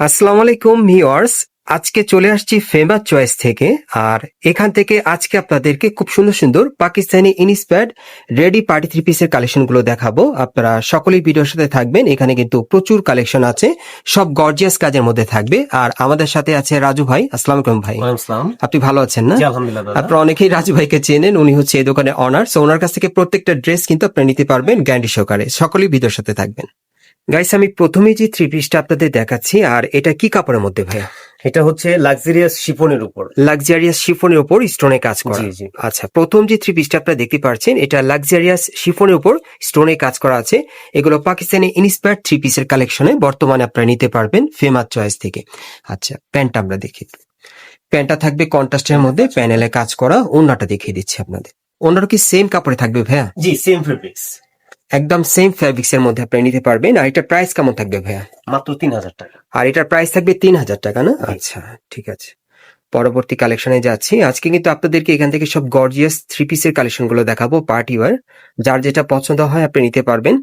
আসসালামু আলাইকুম ভিউয়ার্স। আজকে চলে আসছি ফেমাস চয়েস থেকে। আর এখান থেকে আজকে আপনাদেরকে খুব সুন্দর সুন্দর Pakistani inspired ready party three পিসের কালেকশন গুলো দেখাবো। আপনারা সকলেই ভিডিওর সাথে থাকবেন। এখানে কিন্তু প্রচুর কালেকশন আছে, সব গর্জিয়াস কাজের মধ্যে থাকবে। আর আমাদের সাথে আছে রাজু ভাই। আসসালামু আলাইকুম ভাই। আপনি ভালো আছেন না? আপনারা অনেকেই রাজু ভাইকে চেনেন, উনি হচ্ছে এই দোকানে অনার। সো ওনার কাছ থেকে প্রত্যেকটা ড্রেস কিন্তু আপনারা নিতে পারবেন গ্যারান্টি সহকারে। সকলেই ভিডিওর সাথে থাকবেন। গাইস, আমি প্রথমেই যে থ্রি পিসটা আপনাদের দেখাচ্ছি, আর এটা কি কাপড়ের মধ্যে ভাইয়া? এটা হচ্ছে লাক্সারিয়াস শিফনের উপর, লাক্সারিয়াস শিফনের উপর স্টোনে কাজ করা। আচ্ছা, প্রথম যে থ্রি পিসটা আপনারা দেখতে পাচ্ছেন, এটা লাক্সারিয়াস শিফনের উপর স্টোনে কাজ করা আছে। এগুলো পাকিস্তানি ইন্সপায়ার্ড থ্রি পিসের কালেকশনে বর্তমানে আপনারা নিতে পারবেন ফেমাস চয়েস থেকে। আচ্ছা, প্যান্টটা আমরা দেখি। প্যান্টটা থাকবে কন্ট্রাস্টের মধ্যে, প্যানেলে কাজ করা। ওড়নাটা দেখিয়ে দিচ্ছি আপনাদের। ওড়নাটা কি সেম কাপড়ে থাকবে ভাইয়া? জি, সেম ফেব্রিক্স, একদম সেম ফেব্রিক্স এর মধ্যে আপনারা নিতে পারবেন। আর এটার প্রাইস কেমন থাকবে ভাইয়া? মাত্র 3000 টাকা। আর এটার প্রাইস থাকবে 3000 টাকা না? আচ্ছা, ঠিক আছে। পরবর্তী কালেকশনে যাচ্ছি। আজকে কিন্তু আপনাদেরকে এখান থেকে সব গর্জিয়াস থ্রি পিসের কালেকশন গুলো দেখাবো, পার্টি ওয়্যার। যার যেটা পছন্দ হয় আপনি নিতে পারবেন।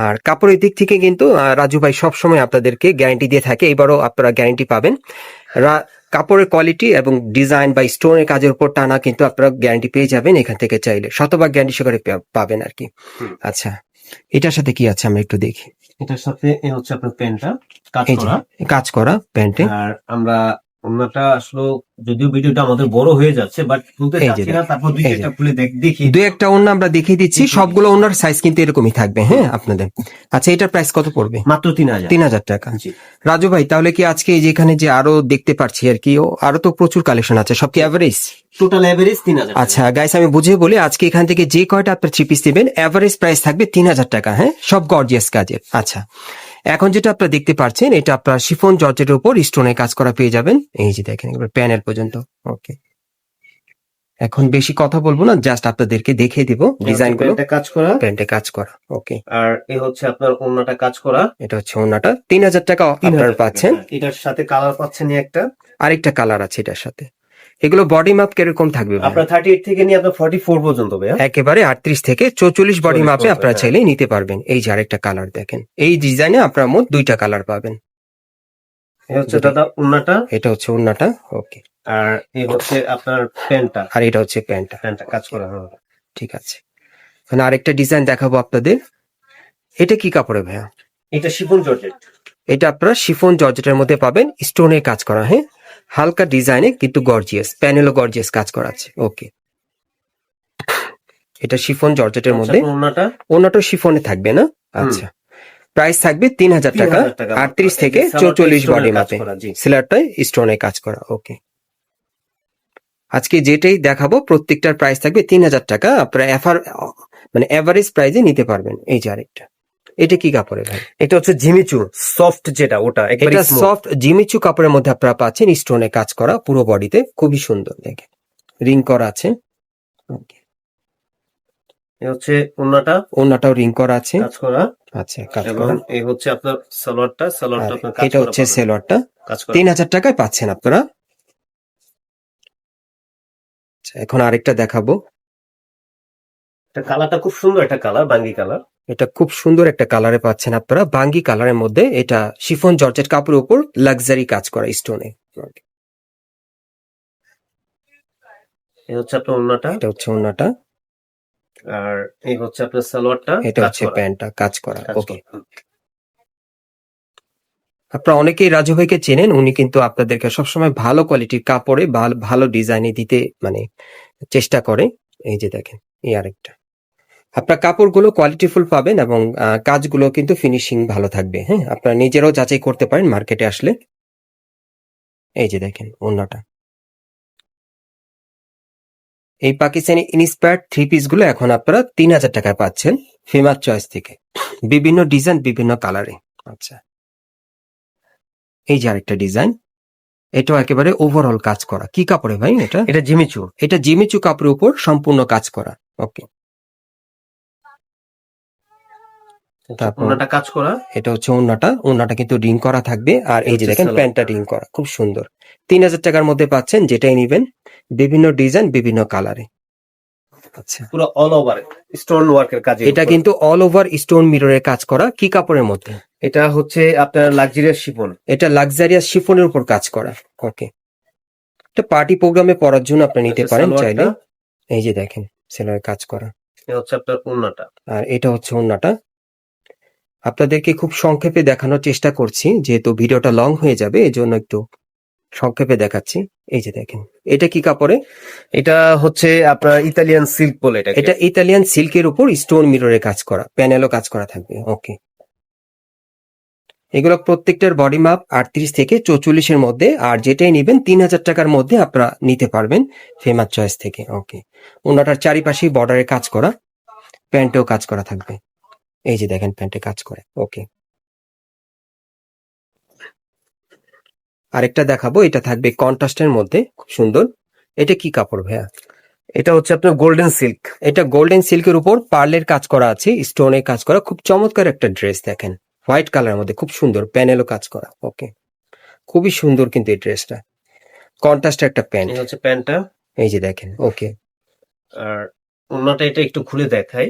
আর কাপড়ের দিক থেকে কিন্তু রাজু ভাই সবসময় আপনাদেরকে গ্যারান্টি দিয়ে থাকে, এবারও আপনারা গ্যারান্টি পাবেন। কাপড়ের কোয়ালিটি এবং ডিজাইন বা স্টোনের কাজের উপর টানা কিন্তু আপনারা গ্যারান্টি পেয়ে যাবেন এখান থেকে, চাইলে শতভাগ গ্যারান্টি সহকারে পাবেন আর কি। আচ্ছা, এটার সাথে কি আছে আমরা একটু দেখি। এটার সাথে হচ্ছে আপনার প্যান্টটা কাজ করা প্যান্টে। আর আমরা ওনাটা আসলে যদিও ভিডিওটা আমাদের বড় হয়ে যাচ্ছে, বাট খুলতে চাচ্ছি না, তারপর দুই একটা খুলে দেখি। দুই একটা ওন্না আমরা দেখিয়ে দিচ্ছি। সবগুলো ওনার সাইজ কিন্তু এরকমই থাকবে, হ্যাঁ আপনাদের। আচ্ছা, এটার প্রাইস কত পড়বে? মাত্র 3000। 3000 টাকা। রাজু ভাই, তাহলে কি আজকে এই যেখানে যে আরো দেখতে পাচ্ছি আর কি, আরো তো প্রচুর কালেকশন আছে, সব কি এভারেজ? Total average 3000। আচ্ছা গাইস, আমি বুঝিয়ে বলি, আজকে এখান থেকে যে কয়টা আপনার থ্রি পিস দিবেন এভারেজ প্রাইস থাকবে 3000 টাকা, হ্যাঁ, সব গর্জিয়াস কাজের। আচ্ছা, এখন যেটা আপনারা দেখতে পাচ্ছেন, এটা আপনার শিফন জর্জেটের উপর স্টোনে কাজ করা পেয়ে যাবেন। এই যে দেখেন, এবার প্যানেল পর্যন্ত। ওকে, এখন বেশি কথা বলবো না, জাস্ট আপনাদেরকে দেখিয়ে দিব ডিজাইন গুলো। কাজ করা, প্যান্টে কাজ করা। ওকে, আর এই হচ্ছে আপনার ওন্নাটা কাজ করা। এটা হচ্ছে ওন্নাটা। 3000 টাকা আপনারা পাচ্ছেন। এটার সাথে কালার পাচ্ছেন একটা, আরেকটা কালার আছে এটার সাথে। এগুলো বডি মাপ কিরকম থাকবে? আপনার 38 থেকে নিয়ে আপনার 44 পর্যন্ত ভাইয়া। একেবারে 38 থেকে 44 বডি মাপে আপনারা চাইলে নিতে পারবেন। এই যে আরেকটা কালার দেখেন, এই ডিজাইনে আপনারা মোট দুইটা কালার পাবেন। এটা হচ্ছে দাদা ওন্নাটা, এটা হচ্ছে ওন্নাটা। ওকে, আর এই হচ্ছে আপনার প্যান্টটা, আর এটা হচ্ছে প্যান্টটা। প্যান্টটা কাজ করা। ঠিক আছে, এখানে আরেকটা ডিজাইন দেখাবো আপনাদের। এটা কি কাপড়ে ভাইয়া? এটা শিফন জর্জেট। এটা আপনারা শিফন জর্জেটের মধ্যে পাবেন, স্টোনে কাজ করা, হ্যাঁ, হালকা ডিজাইনে কিন্তু গর্জিয়াস, প্যানেলও গর্জিয়াস কাজ করা আছে। ওকে, এটা শিফন জর্জেটের মধ্যে। ওনাটা শিফনে থাকবে না? আচ্ছা, প্রাইস থাকবে 3000 টাকা, 38 থেকে 44 বডি মাপে, সেলারটাই স্টোনে কাজ করা। ওকে, আজকে যেটাই দেখাবো প্রত্যেকটার প্রাইস থাকবে 3000 টাকা। আপনারা মানে এভারেজ প্রাইসে নিতে পারবেন। এই যে আরেকটা, এটা কি কাপড়ে ভাই? এটা হচ্ছে জিমিচু সফট, যেটা ওটা একবারে সফট জিমিচু কাপড়ের মধ্যে আপনারা পাচ্ছেন স্টোনে কাজ করা পুরো বডিতে, খুবই সুন্দর। দেখেন, রিং করা আছে। ওন্নাটাও রিং করা আছে, কাজ করা। আচ্ছা, কাজ এবং করা। এই হচ্ছে আপনার সালোয়ারটা, আপনার এটা হচ্ছে সালোয়ারটা। 3000 টাকায় পাচ্ছেন আপনারা। এখন আরেকটা দেখাবো। কালারটা খুব সুন্দর, একটা কালার, বাঙ্গি কালার। এটা খুব সুন্দর একটা কালারে পাচ্ছেন আপনারা, বাঙ্গি কালারের মধ্যে। এটা শিফন জর্জেট কাপড়ের উপর লাক্সারি কাজ করা স্টোনে। এই হচ্ছে আপনার ওন্নাটা, এটা হচ্ছে ওন্নাটা, আর এই হচ্ছে আপনার সালোয়ারটা, এটা হচ্ছে প্যান্টটা কাজ করা। ওকে, আপনারা অনেকেই রাজু ভাইকে চেনেন, উনি কিন্তু আপনাদেরকে সবসময় ভালো কোয়ালিটির কাপড়ে ভালো ডিজাইনে দিতে মানে চেষ্টা করে। এই যে দেখেন, এই আরেকটা, আপনার কাপড়গুলো কোয়ালিটিফুল পাবেন এবং কাজগুলো কিন্তু ফিনিশিং ভালো থাকবে, হ্যাঁ, আপনারা নিজেরাও যাচাই করতে পারেন মার্কেটে আসলে। এই যে দেখেন ওন্নাটা। এই পাকিস্তানি ইন্সপায়ার্ড থ্রি পিস গুলো এখন আপনারা 3000 টাকায় পাচ্ছেন ফেমাস চয়েস থেকে, বিভিন্ন ডিজাইন, বিভিন্ন কালারে। আচ্ছা, এই যে আরেকটা ডিজাইন, এটাও একেবারে ওভারঅল কাজ করা। কি কাপড়ে ভাই এটা? এটা জিমিচু। এটা জিমিচু কাপড়ের উপর সম্পূর্ণ কাজ করা। ওকে, ওন্নাটা কাজ করা। এটা হচ্ছে ওন্নাটা কিন্তু রিং করা থাকবে। আর এই যে দেখেন প্যান্টটা রিং করা, খুব সুন্দর। 3000 টাকার মধ্যে পাচ্ছেন, যেটাই নিবেন, বিভিন্ন ডিজাইন, বিভিন্ন কালারে। আচ্ছা, পুরো অল ওভার স্টোন ওয়ার্কের কাজ। এটা কিন্তু অল ওভার স্টোন মিররের কাজ করা। কি কাপড়ের মধ্যে? এটা হচ্ছে আপনার লাক্সারিয়াস শিফন। এটা লাক্সারিয়াস শিফনের উপর কাজ করা। ওকে, এটা পার্টি প্রোগ্রামে পরার জন্য আপনি নিতে পারেন চাইলে। এই যে দেখেন সেলারের কাজ করা। এটা হচ্ছে আপনার ওড়নাটা, আর এটা হচ্ছে ওড়নাটা। আপনাদেরকে খুব সংক্ষেপে দেখানোর চেষ্টা করছি, যেহেতু ভিডিওটা লং হয়ে যাবে, এজন্য একটু সংক্ষেপে দেখাচ্ছি। এই যে দেখেন, এটা কি কাপড়ে? এটা হচ্ছে আপনার ইতালিয়ান সিল্ক বলে এটাকে। এটা ইতালিয়ান সিল্কের উপর স্টোন মিররের কাজ করা, প্যানেলও কাজ করা থাকবে। ওকে, এগুলো প্রত্যেকটার বডি মাপ 38 থেকে 44-এর মধ্যে, আর যেটাই নেবেন 3000 টাকার মধ্যে আপনারা নিতে পারবেন ফেমাস চয়েস থেকে। ওকে, ওনাটার চারিপাশেই বর্ডারে কাজ করা, প্যান্টেও কাজ করা থাকবে। এই যে দেখেন প্যান্টে কাজ করে। ওকে, আরেকটা দেখাবো, এটা থাকবে কন্ট্রাস্টের মধ্যে, খুব সুন্দর। এটা কি কাপড় ভাইয়া? এটা হচ্ছে আপনার গোল্ডেন সিল্ক। এটা গোল্ডেন সিল্কের উপর পার্লের কাজ করা আছে, স্টোনের কাজ করা, খুব চমৎকার একটা ড্রেস। দেখেন হোয়াইট কালারের মধ্যে খুব সুন্দর, প্যানেলও কাজ করা। ওকে, খুবই সুন্দর কিন্তু এই ড্রেসটা। কন্ট্রাস্টের একটা প্যান্ট। এই হচ্ছে প্যান্টটা। এই যে দেখেন। ওকে, আর ওড়নাটা এটা একটু খুলে দেখাই।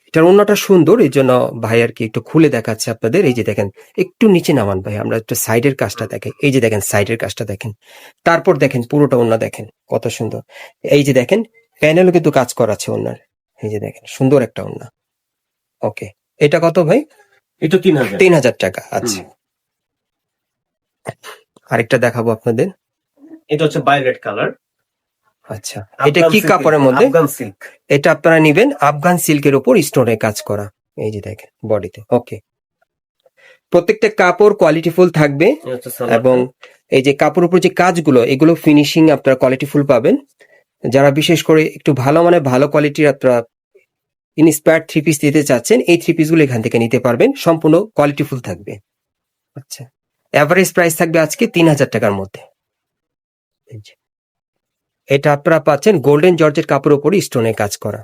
এটার ওড়নাটা সুন্দর, এই জন্য ভাই আর কি একটু খুলে দেখাচ্ছে আপনাদের। এই যে দেখেন, একটু নিচে নামান ভাই, আমরা একটু সাইডের কাজটা দেখাই। এই যে দেখেন সাইডের কাজটা দেখেন, তারপর দেখেন পুরোটা ওড়না দেখেন কত সুন্দর। এই যে দেখেন প্যানেলও কিন্তু কাজ করা আছে ওড়নার। এই যে দেখেন সুন্দর একটা ওড়না। ওকে, এটা কত ভাই? এটা 3000। 3000 টাকা। আচ্ছা, আরেকটা দেখাবো আপনাদের। এটা হচ্ছে ভায়োলেট কালার। আচ্ছা, এটা কি কাপড়ের মধ্যে? আফগান সিল্ক। এটা আপনারা নিবেন আফগান সিল্কের উপর স্টোনের কাজ করা। এই যে দেখেন বডিতে। ওকে, প্রত্যেকটা কাপড় কোয়ালিটিফুল থাকবে, এবং এই যে কাপড়ের উপর যে কাজগুলো, এগুলো ফিনিশিং আপনারা কোয়ালিটিফুল পাবেন। যারা বিশেষ করে একটু ভালো মানে ভালো কোয়ালিটির আপনারা ইন্সপায়ার্ড থ্রি পিস দিতে চাচ্ছেন, এই থ্রি পিস গুলো এখান থেকে নিতে পারবেন, সম্পূর্ণ কোয়ালিটিফুল থাকবে। আচ্ছা, এভারেজ প্রাইস থাকবে আজকে 3000 টাকার মধ্যে। এটা আপনারা পাচ্ছেন গোল্ডেন জর্জেট কাপড়ের উপর স্টোনে কাজ করা,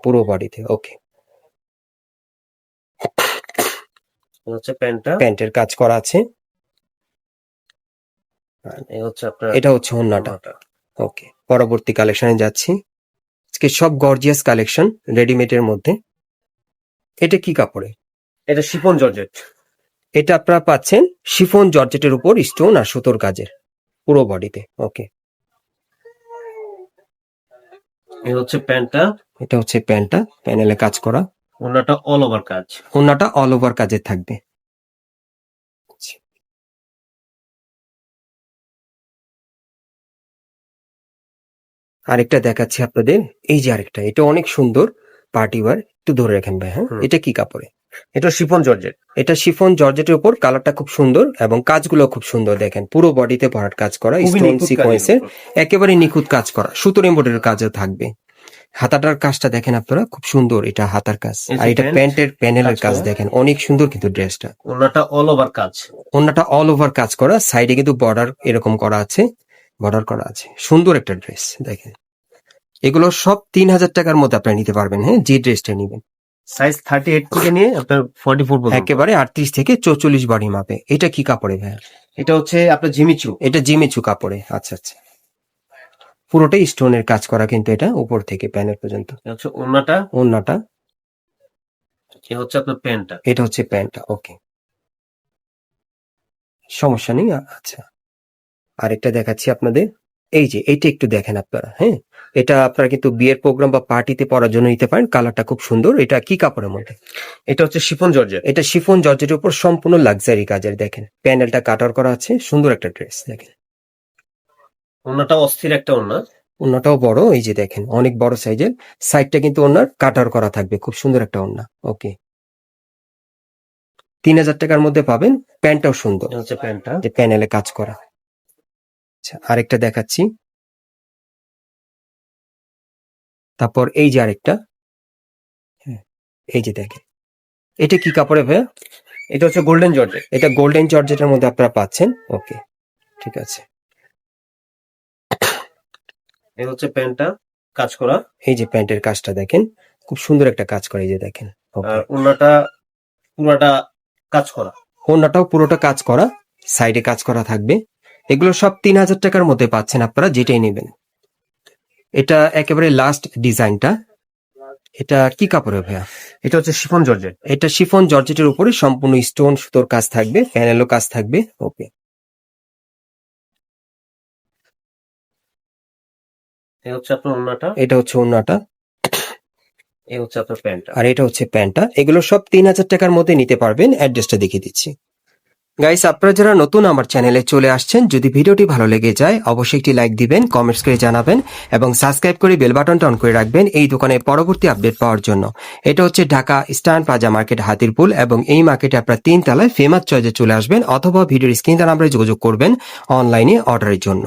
পুরো বডিতে। ওকে, হচ্ছে প্যান্টটা, প্যান্টের কাজ করা আছে। এই হচ্ছে আপনার, এটা হচ্ছে ওড়নাটা। ওকে, পরবর্তী কালেকশনে যাচ্ছি। আজকে সব গর্জিয়াস কালেকশন রেডিমেডের মধ্যে। এটা কি কাপড়ে? এটা শিফন জর্জেট। এটা আপনারা পাচ্ছেন শিফন জর্জেটের উপর স্টোন আর সুতোর কাজের, পুরো বডিতে। ওকে, এই হচ্ছে প্যান্টটা। এটা হচ্ছে প্যান্টটা, প্যানেলে কাজ করা। ওড়নাটা অল ওভার কাজ। ওড়নাটা অল ওভার কাজের থাকবে। আরেকটা দেখাচ্ছি আপনাদের। এই যে আরেকটা, এটা অনেক সুন্দর পার্টি ওয়্যার। একটু ধরে রাখেন ভাই। হ্যাঁ, এটা কি কাপড়ে? এটা শিফন জর্জেট। এটা শিফন জর্জেটের উপর, কালারটা খুব সুন্দর এবং কাজগুলো খুব সুন্দর। দেখেন পুরো বডিতে ভরাট কাজ করা, স্টোন সিকোয়েন্সের একেবারে নিখুঁত কাজ করা, সুতোর এমব্রয়ডারির কাজও থাকবে। হাতাটার কাজটা দেখেন আপনারা, খুব সুন্দর। এটা হাতার কাজ, আর এটা প্যান্টের প্যানেলের কাজ দেখেন, অনেক সুন্দর কিন্তু ড্রেসটা। ওড়নাটা অল ওভার কাজ। ওড়নাটা অল ওভার কাজ করা, সাইডে কিন্তু বর্ডার এরকম করা আছে, বর্ডার করা আছে। সুন্দর একটা ড্রেস দেখেন। এগুলো সব 3000 টাকার মধ্যে আপনারা নিতে পারবেন। হ্যাঁ, যে ড্রেসটা নিবেন সাইজ 38 থেকে নিয়ে আপনার 44 পর্যন্ত, একেবারে 38 থেকে 44 বডি মাপে। এটা কি কাপড়ে ভাই? এটা হচ্ছে আপনার জিমিচু। এটা জিমিচু কাপড়ে। আচ্ছা আচ্ছা, পুরোটাই স্টোনের কাজ করা কিন্তু, এটা উপর থেকে প্যানেল পর্যন্ত। হচ্ছে ওড়নাটা। ওড়নাটা। এ হচ্ছে আপনার প্যান্টটা। এটা হচ্ছে প্যান্টটা। ওকে, সমস্যা নেই। আচ্ছা, আরেকটা দেখাচ্ছি আপনাদের। এই যে এইটা একটু দেখেন আপনারা। হ্যাঁ, এটা আপনারা কিন্তু বিয়ের প্রোগ্রাম বা পার্টিতে পরার জন্য নিতে পারেন। কালারটা খুব সুন্দর। এটা কি কাপড়ের মধ্যে? এটা হচ্ছে শিফন জর্জেট। এটা শিফন জর্জেটের উপর সম্পূর্ণ লাক্সারি কাজের। দেখেন প্যানেলটা কাটার করা আছে, সুন্দর একটা ড্রেস। দেখেন ওড়নাটা অস্থির একটা ওড়না। ওড়নাটাও বড়। এই যে দেখেন অনেক বড় সাইজের, সাইডটা কিন্তু ওড়নার কাটার করা থাকবে, খুব সুন্দর একটা ওড়না। ওকে, 3000 টাকার মধ্যে পাবেন। প্যান্টটাও সুন্দর, হচ্ছে প্যান্টটা, যে প্যানেলে কাজ করা। আচ্ছা, আরেকটা দেখাচ্ছি। তারপর এই যে আরেকটা। হ্যাঁ, এই যে দেখেন, এটা কি কাপড়ে ভাইয়া? এটা হচ্ছে গোল্ডেন জর্জেট। এটা গোল্ডেন জর্জেটের মধ্যে আপনারা পাচ্ছেন। ওকে, ঠিক আছে। এই হচ্ছে প্যান্টটা, কাজ করা। এই যে প্যান্টের কাজটা দেখেন, খুব সুন্দর একটা কাজ করা। এই যে দেখেন। আর ওড়নাটা পুরোটা কাজ করা। ওড়নাটাও পুরোটা কাজ করা, সাইডে কাজ করা থাকবে। এগুলো সব 3000 টাকার মধ্যে পাচ্ছেন আপনারা, যেটাই নেবেন। এটা একেবারে লাস্ট ডিজাইনটা। এটা কি কাপড়ের ভাইয়া? এটা হচ্ছে শিফন জর্জেট। এটা শিফন জর্জেটের উপরে সম্পূর্ণ স্টোন সুতোর কাজ থাকবে, প্যানেলও কাজ থাকবে। ওকে, এই হচ্ছে আপনার ওড়নাটা, এটা হচ্ছে ওড়নাটা, এই হচ্ছে আপনার প্যান্টটা। আর এটা হচ্ছে প্যান্টটা। এগুলো সব 3000 টাকার মধ্যে নিতে পারবেন। অ্যাড্রেসটা দেখিয়ে দিচ্ছি। গাইস, আপনারা যারা নতুন আমার চ্যানেলে চলে আসছেন, যদি ভিডিওটি ভালো লেগে যায় অবশ্যই একটি লাইক দিবেন, কমেন্টস করে জানাবেন এবং সাবস্ক্রাইব করে বেল বাটনটা অন করে রাখবেন এই দোকানের পরবর্তী আপডেট পাওয়ার জন্য। এটা হচ্ছে Dhaka eastern plaza market, Hatirpul, এবং এই মার্কেটে আপনারা 3 তলায় ফেমাস চয়েসে চলে আসবেন অথবা ভিডিওর স্ক্রিন দ্বারা আমরা যোগাযোগ করবেন অনলাইনে অর্ডারের জন্য।